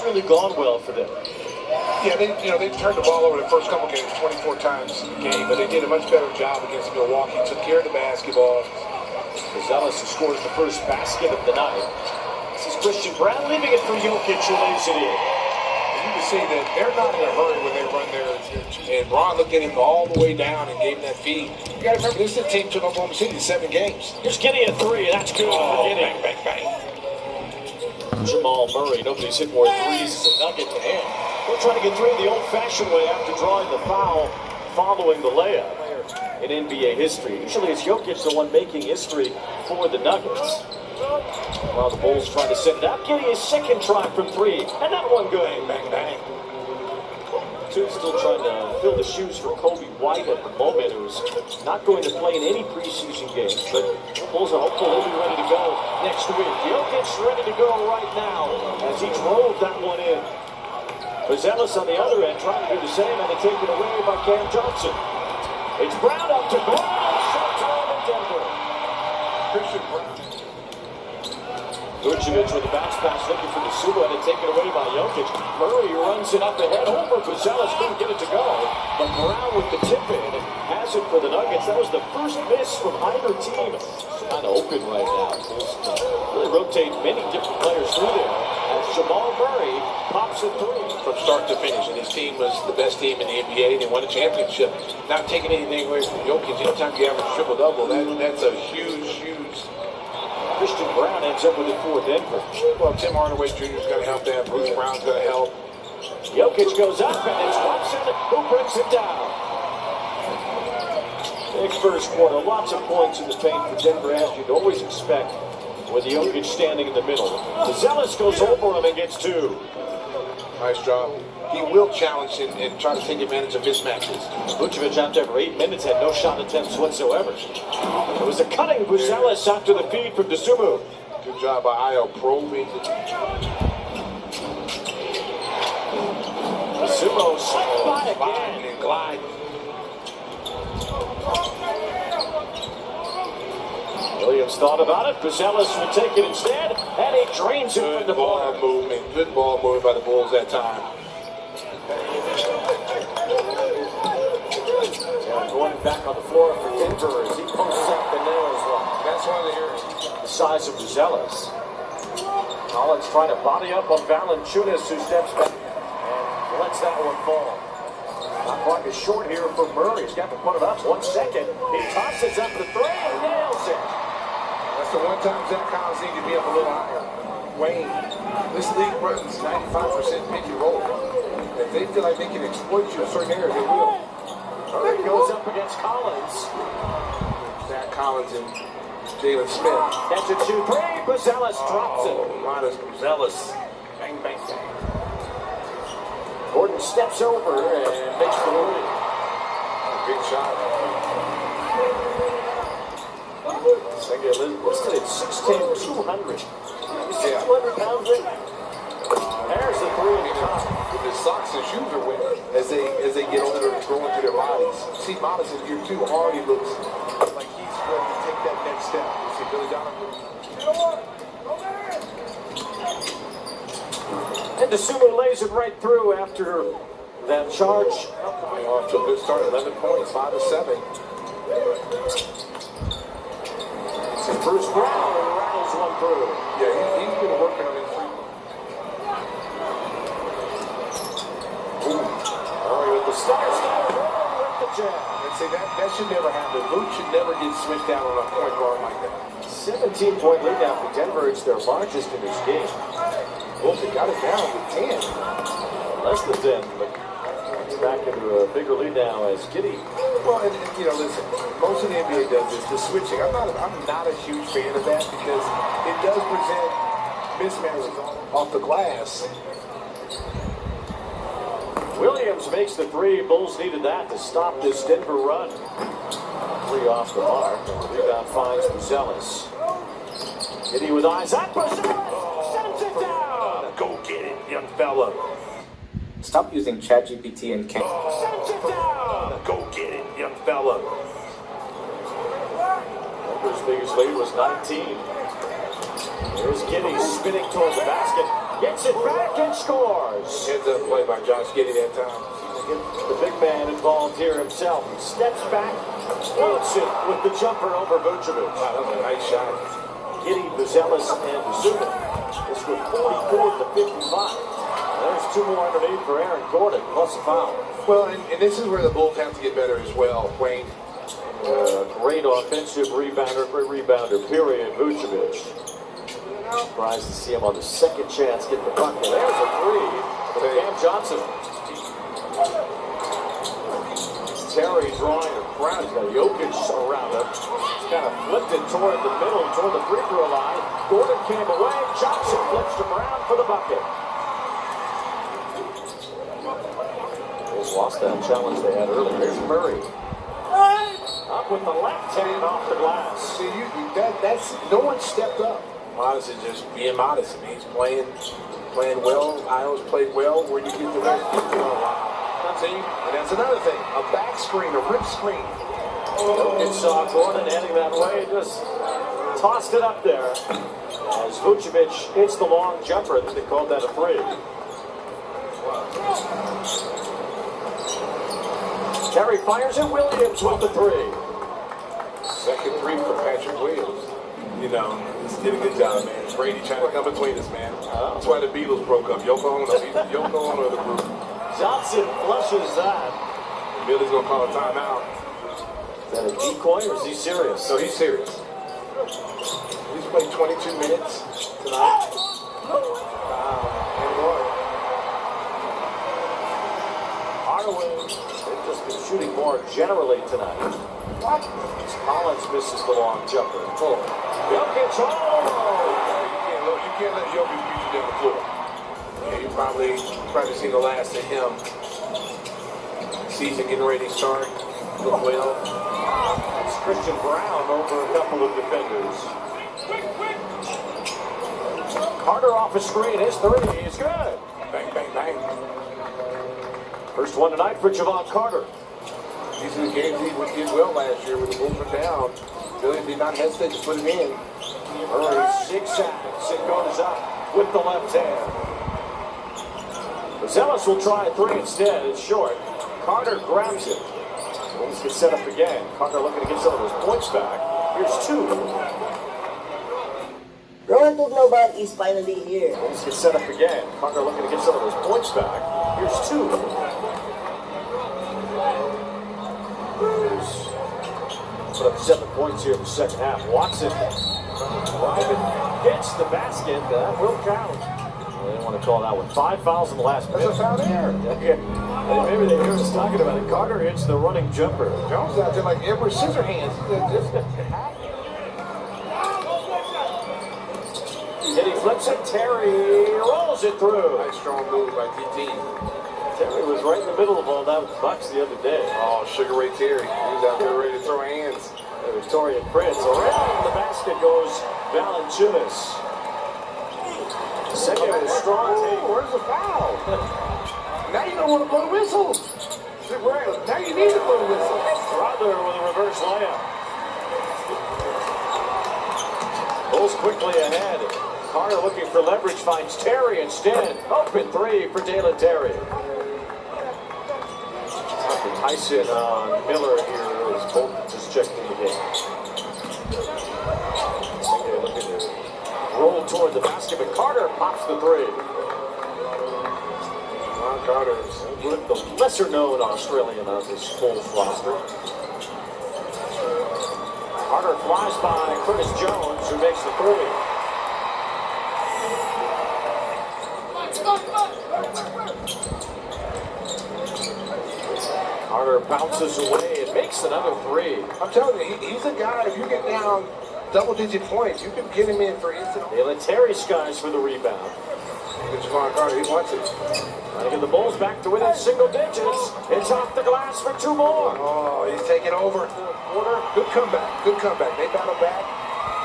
really gone well for them. Yeah, they turned the ball over the first couple games 24 times a game, but they did a much better job against Milwaukee. Took care of the basketball. Zealous who scores the first basket of the night. This is Christian Brown leaving it for Jokic, who lays it in. You can see that they're not in a hurry when they run there. And Braun looked at him all the way down and gave him that feed. You got to remember, this is a team took Oklahoma City 7 games. Here's Giddey a three. That's good for Giddey. Bang, bang, bang. Jamal Murray, nobody's hit more threes as a Nugget to him. They're trying to get through the old-fashioned way after drawing the foul following the layup in NBA history. Usually it's Jokic the one making history for the Nuggets. While the Bulls trying to set it up, Giddey his second try from three, and that one good. Bang, bang. Two still trying to fill the shoes for Kobe White at the moment, who's not going to play in any preseason games, but the Bulls are hopeful he'll be ready to go next week. Jokic ready to go right now as he drove that one in. Zealous on the other end trying to do the same, and they take it away by Cam Johnson. It's Brown up to Brown. Short time in Denver. Christian Brown. Vucevic with the bounce pass looking for the sumo, and it's taken away by Jokic. Murray runs it up ahead over Zealous, couldn't get it to go. But Brown with the tip in has it for the Nuggets. That was the first miss from either team. It's kind of open right now. Really rotate many different players through there as Jamal Murray pops a three. From start to finish, and his team was the best team in the NBA. They won a championship. Not taking anything away from Jokic. Anytime you average triple-double, that's a huge Christian Brown ends up with it for Denver. Well, Tim Hardaway Jr. is going to help that. Bruce Brown's going to help. Jokic goes up, and it's Watson who brings it down. Big first quarter. Lots of points in the paint for Denver, as you'd always expect, with Jokic standing in the middle. Zealous goes over him and gets two. Nice job. He will challenge and try to take advantage of mismatches. Vucevic out there for 8 minutes, had no shot attempts whatsoever. It was a cutting for Zealous after the feed from Dosunmu. Good job by Io probing. Dosunmu slipped by again. And glide. Williams thought about it. Zealous would take it instead, and he drains it from the ball movement. Good ball movement by the Bulls that time. Going back on the floor for Denver as he posts up the nails one. That's one of the areas. The size of Zealous. Collins trying to body up on Valanciunas, who steps back and lets that one fall. Not quite as short here for Murray. He's got to put it up 1 second. He tosses up the three and nails it. That's the one time Zach Collins needs to be up a little higher. Wayne, this league runs 95% pick and roll. If they feel like they can exploit you in certain areas, they will. Murray goes up against Collins. Zach Collins and Jalen Smith. Catch it 2-3. Zealous drops it. Modest Zealous. Bang, bang, bang. Gordon steps over and makes the lead. Big shot. Listed at 6'10", 200. Yeah. 200 pounds in. There's the three in the top. His socks and shoes are wet as they get older and grow into their bodies. See, Modest in year 2 already looks like he's ready to take that next step. You see Billy Donovan. And Dosunmu lays it right through after that charge. Off to a good start, 11 points, 5 to 7. So Bruce Brown rattles one through. Yeah, he's been working on his free. Murray with the start, with the jab. And say that should never happen. Luke should never get switched out on a point guard like that. 17-point lead now for Denver. It's their largest in this game. Bulls have got it down to 10. Less than 10, but it's back into a bigger lead now as Giddey. Well, and listen, most of the NBA does this, the switching. I'm not a huge fan of that because it does present mismatches off the glass. Williams makes the three. Bulls needed that to stop this Denver run. Three off the mark, and the rebound finds Zealous. Giddey with eyes up. Sends it down. Go get it, young fella. Stop using ChatGPT and Ken. Sends it down. Go get it, young fella. Denver's biggest lead was 19. There's Giddey spinning towards the basket. Gets it back. Jokic scores. Heads up play by Josh Giddey that time. Get the big man involved here himself. He steps back, floats it with the jumper over Vucevic. Wow, that was a nice shot. Giddey, Buzelis, and Zubin. This was 44 to 55. There's two more underneath for Aaron Gordon, plus a foul. Well, and this is where the Bulls have to get better as well, Wayne. Great offensive rebounder, period, Vucevic. Surprised to see him on the second chance get the bucket. There's a three for Cam Johnson. Terry drawing a crowd. He's got Jokic around him. He's kind of flipped it toward the middle, toward the free throw line. Gordon came away. Johnson flips him around for the bucket. Bulls lost that challenge they had earlier. Here's Murray. Up with the left hand off the glass. See, that's no one stepped up. Modest is just being modest. I mean, he's playing well. Iowa's played well. Where do you get the rest? See, and that's another thing. A back screen, a rip screen. Jokic saw Gordon heading that way. Just tossed it up there. As Vucevic hits the long jumper. They called that a three. Terry fires it. Williams with the three. Second three for Patrick Williams. You know, he's did a good job, man. Brady trying to come between us, man. That's why the Beatles broke up. Yoko Ono of the group. Johnson flushes that. Billy's going to call a timeout. Is that a decoy or is he serious? So he's serious. He's played 22 minutes tonight. And more. Hardaway, they've just been shooting more generally tonight. Collins misses the long jumper. Jokic, You can't let Jokic beat you down the floor. Yeah, you probably seen the last of him. Season getting ready to start. Look well. It's Christian Brown over a couple of defenders. Carter off a screen. His three is good. Bang, bang, bang. First one tonight for Javon Carter. These are the games he did well last year when the Bulls were down. Billy did not hesitate to put it in. Murray zigzags and goes up with the left hand. Buzelis will try a three instead. It's short. Carter grabs it. Bulls get set up again. Carter looking to get some of those points back. Here's two. Rowan Global is finally here. Bulls get set up again. Carter looking to get some of those points back. Here's two. Put up 7 points here in the second half. Watson driving, hits the basket. That will count. Well, they didn't want to call that one. 5 fouls in the last minute. That's a foul there. Yeah. Maybe they hear us talking about it. Carter hits the running jumper. Jones out there like Edward Scissorhands. He flips it. Terry rolls it through. Nice strong move by TT. Terry was right in the middle of all that with the Bucks the other day. Oh, Sugar Ray Terry. He was out there ready to throw hands. Victoria Prince. Around the basket goes Valanciunas. Second with a strong take. Where's the foul? Now you don't want to blow the whistle. Now you need to blow the whistle. Brother with a reverse layup. Bulls quickly ahead. Carter looking for leverage, finds Terry instead. Open three for Dalen Terry. Tyson on Miller here as both just checking the game. They're looking to roll toward the basket, but Carter pops the three. Carter is the lesser-known Australian on this Bulls roster. Carter flies by Curtis Jones, who makes the three. Carter bounces away and makes another three. I'm telling you, he's a guy, if you get down double-digit points, you can get him in for instant. Dalen Terry skies for the rebound. Javon Carter, he wants it. Trying to get the Bulls back to within single digits. It's off the glass for two more. Oh, he's taking over. Quarter. Good comeback. Good comeback. They battled back.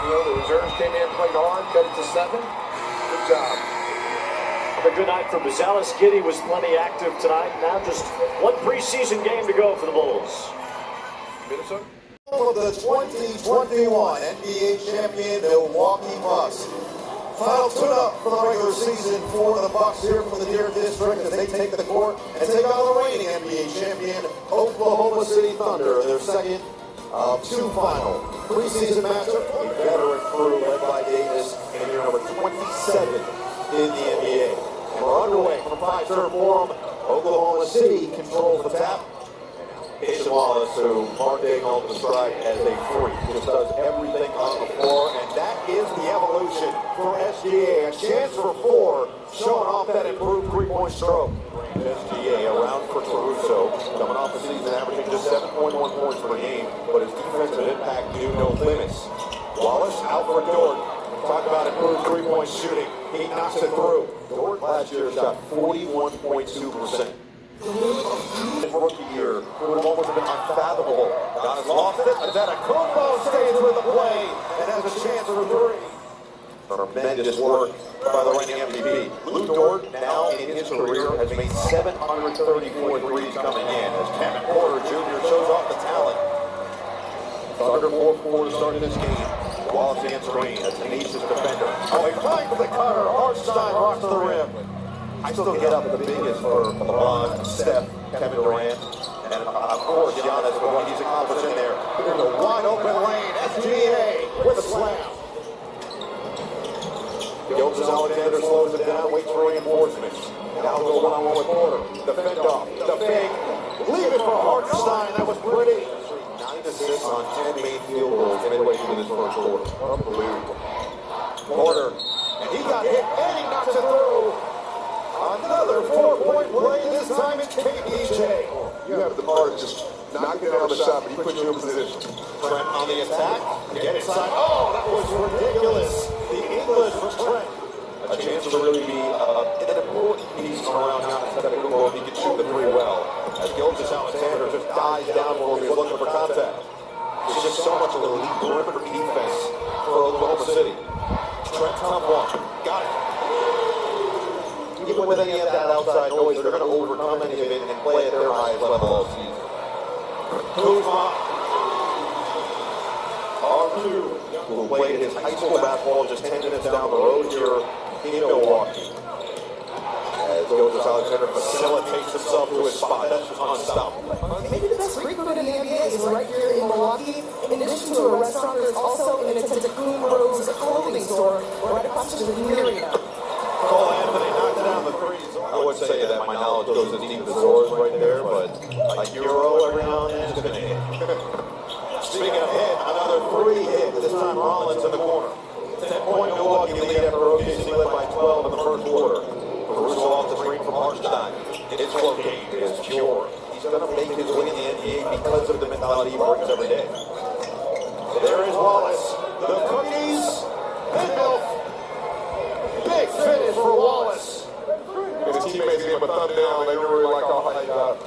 You know, the reserves came in, played hard, cut it to 7. Good job. A good night for Buzelis. Giddey was plenty active tonight. Now just one preseason game to go for the Bulls. Minnesota? For the 2021 NBA champion Milwaukee Bucks. Final tune-up for the regular season for the Bucks here from the Deer District as they take the court and take on the reigning NBA champion Oklahoma City Thunder in their second of two final preseason matchup. A veteran crew led by Davis and year number 27 in the NBA. And we're underway from Fiserv Forum. Oklahoma City controls the tap. Jason Wallace, who Mark Day called the strike as a freak, just does everything on the floor, and that is the evolution for SGA. A chance for four, showing off that improved three-point stroke. SGA around for Caruso, coming off the season averaging just 7.1 points per game, but his defensive impact knew no limits. Wallace out for Dort. Talk about improved three-point shooting. He knocks it through. Dort last year shot 41.2%. His rookie year would have almost been unfathomable. Giannis lost it. Antetokounmpo stays with the play and has a chance for three. Tremendous work by the reigning MVP. Lou Dort, now in his career, has made 734 threes coming in as Kevin Porter Jr. shows off the talent. Thunder 4-4 to start this game. Wallace against Green, a tenacious defender. Oh, he finds the cutter. Hartstein rocks the rim. I still get up the biggest for LeBron, Steph, Kevin Durant, and of course Giannis for what he's accomplished in there. There's a wide open lane. SGA with a slam. Gilgeous Alexander slows it down, waits for reinforcements. Now go one-on-one with Porter. The fend off, the fake. Leave it for Hartstein. That was pretty. 9 assists on 10 main field goals midway through this first quarter. Unbelievable. Porter, and he got hit, and he knocks it through. Another 4-point play, this time it's KPJ. You have the part of just knocking down the shot, but he puts you in position. Trent on the attack, get inside. Oh, that was ridiculous. The English for Trent. A chance to really be an important piece around Giannis Antetokounmpo if he can shoot the three well. As Gilgeous Alexander just dives down for him, he's looking for contact. There's just so much elite perimeter defense for Oklahoma City. Trent, top one. Got it. Even with any of that outside noise, they're going to overcome any of it and play at their highest level all season. Kuzma. R2, who played his high school basketball just 10 minutes down the road here in Milwaukee. As Gilgeous Alexander facilitates himself to his spot, that's just unstoppable. Maybe the best street food in the NBA is right here in Milwaukee. In addition to a restaurant, there's also an Antetokounmpo's clothing store right across the street from the arena. Cole Anthony knocked down the threes. I would say that my knowledge goes as deep as Zora's right there, but a Euro every now and then is going to hit. Speaking of hit, another three hit, this time Rollins in the corner. 10-point Milwaukee lead after OKC led by 12 in the first quarter. Caruso off the screen from Hartstein. His flow game is pure. He's going to make his way in the NBA because of the mentality he brings every day. There is Wallace. The cookies and milk. Big finish for Wallace. And his teammates gave him a thumb down. They really like how high he got.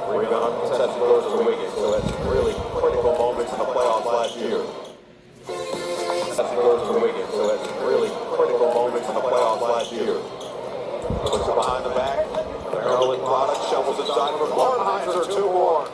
Rebound contested goes to Wiggins, so that's really critical moments in the playoffs last year. Contested goes to Wiggins, so that's really critical moments in the playoffs last year. Puts it behind the back. Maryland product shovels inside for Kornheiser, 2 more.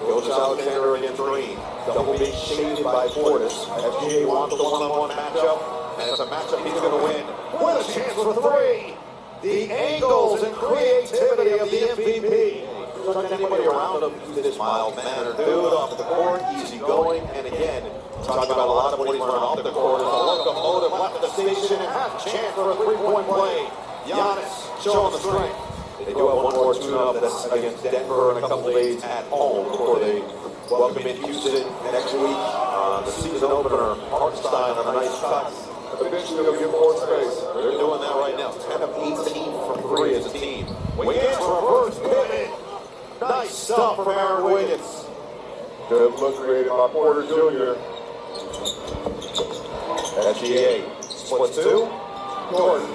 Gilgeous Alexander against Green. Double being shaded by Portis. SGA wants the one-on-one matchup, and it's a matchup he's going to win. With a chance for three. The angles and creativity of the MVP. Turning anybody around him, he's this mild-mannered dude off the court, easy going, and again, talking about a lot of what he's running off the court. As a locomotive left the station and has a chance for a three-point play. Giannis showing the strength. They do have one more tune-up that's against Denver in a couple days at home before they welcome in Houston next week. The season opener, Hartstein on a nice cut. Eventually they'll get more space. They're doing that right now. 10 of 18 from 3 as a team. Wiggins reverse pivot. Nice stuff from Aaron Wiggins. Good look created by Porter Jr. SGA splits 2. Gordon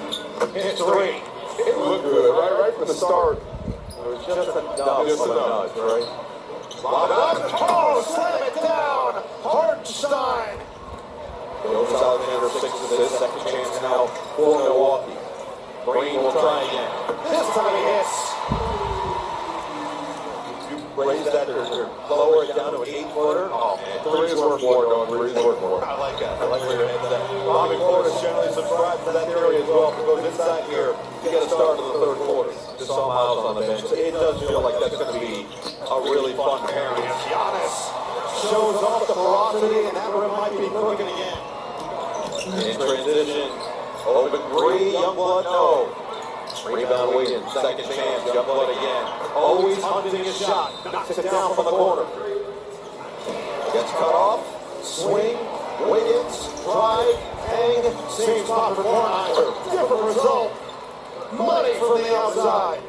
hits 3. It looked good, right from the start. It was just enough Just of a enough. nudge, right? Lob it up. Oh, slam it down. Hartstein. Gilgeous Alexander 6 assists. Second chance now for Milwaukee. Green will try again. This time he hits. You raise that or lower it down to an 8-footer. Oh, man. Three is worth more, going. Three is worth more. I like that. I like where your head's at. Bobby Portis generally subscribes to that theory as well. If it goes inside here, you got to start in the third quarter. Just saw Miles on the bench. It does feel like that's going to be a really fun pairing. Giannis shows off the ferocity, and that rim might be cooking again. In transition, open three, Youngblood, no. Rebound Wiggins, second chance, Youngblood again. Always hunting his shot, knocks it down from the corner. Gets cut off, swing, Wiggins, drive, hang, same spot for Kornheiser. Different result. Money from the outside.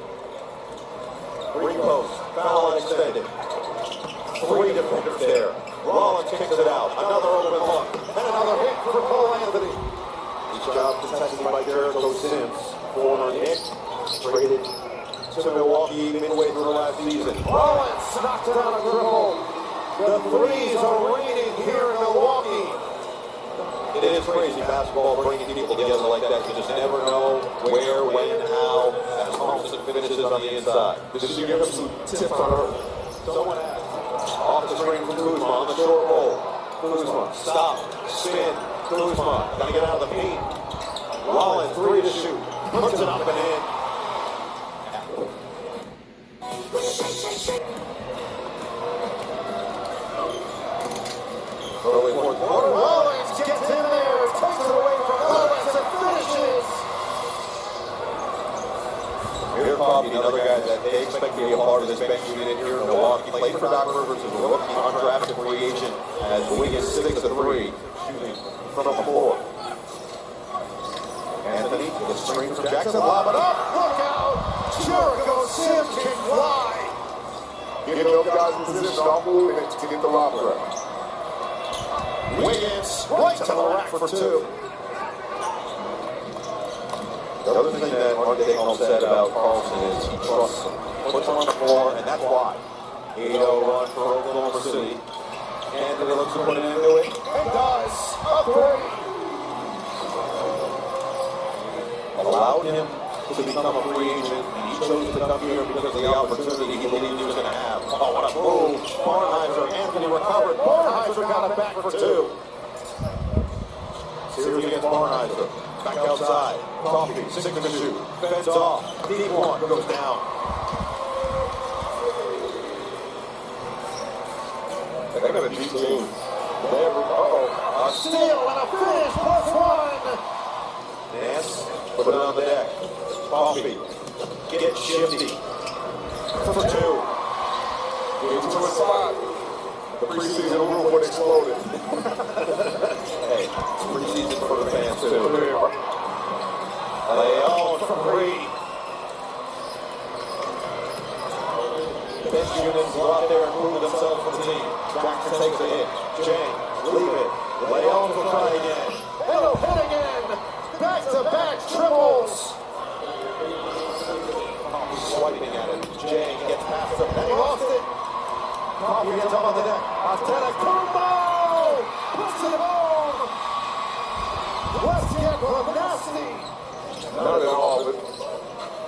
Repost, foul unextended. Three defenders there. Rollins kicks it out. Another open look. And another hit for Cole Anthony. His job contested by Jericho Sims. Former Knick. Traded to Milwaukee midway through last season. Rollins knocks it out of dribble. The threes are raining here in Milwaukee. It is crazy basketball bringing people together like that. You just never know where, when, how, as Thompson finishes on the inside. Did you give him some tips on her? Someone has. Off the screen from Kuzma on the short roll. Kuzma, stop, spin. Kuzma, gotta get out of the paint. Rollins, three to shoot. Puts it up and in. Early fourth quarter. Rollins gets in there, takes it away from Rollins and finishes. Here's Bobby, another guy that they expect to be a part of this bench unit here in Milwaukee. Played for Doc Rivers as a rookie, undrafted free agent, as Wiggins 6 of 3, shooting from the floor. Anthony, the screen from Jackson, lob it up, look out! Jericho Sims can fly! Get those guys in position off move and to get the lob correct. Wiggins, right to the rack for two. The other thing that Mark Daigneault said about Carlson is he trusts him. Puts him on the floor, and that's why. 8-0 run for Oklahoma City. Anthony looks to put it into it. And does. A three. Allowed him to become a free agent, and he chose to come here because of the opportunity he believed he was going to have. Oh, what a move. Kornheiser, Anthony recovered. Kornheiser got it back for two. Series against Kornheiser. Back outside. Coffee, 6 to shoot. Feds off. Deep one goes down. They got a deep team. A steal and a finish plus one. Nance, put it on the deck. Coffee, get shifty. For two. Into a spot. The preseason room would exploded. Hey, it's preseason for the fans too. Leon from three. Bench units go out there and prove themselves for the team. Jackson takes a hit. Jang, leave it. Leon will try again. He'll hit again. Back-to-back triples. Swiping at it. Jang gets past him. And he lost it. Coffee gets up on the deck. Antetokounmpo puts it home. Let's get nasty. Not at all, but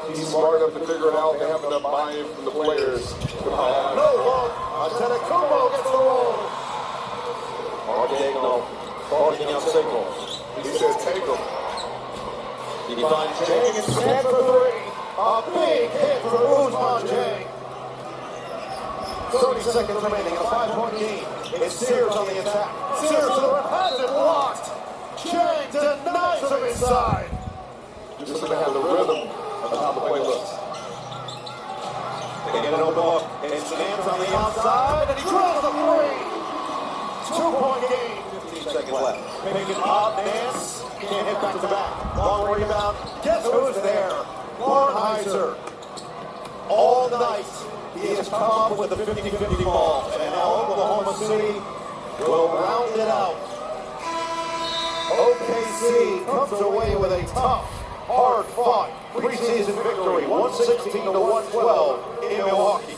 he's smart enough to figure it out and have enough buy-in from the players. No look. Antetokounmpo gets the roll. Mark Daigneault barking out signals. He said, take him. He finds Jang and stands for three. A big hit for Ousmane Jang. 30 seconds remaining in a 5-point game. It's Sears on the attack. Sears to the rim, has it blocked. Jang denies him inside. Just to have the rhythm of how the play looks. They get an open look. It stands on the outside, and he draws the three. 2-point game. 15 seconds left. Pick it up, Nance. Can't hit back to back. Long rebound. Guess who's there? Kornheiser. All night, he has come up with the 50-50 ball. And now Oklahoma City will round it out. OKC comes away with a tough, hard-fought preseason victory, 116 to 112 in Milwaukee.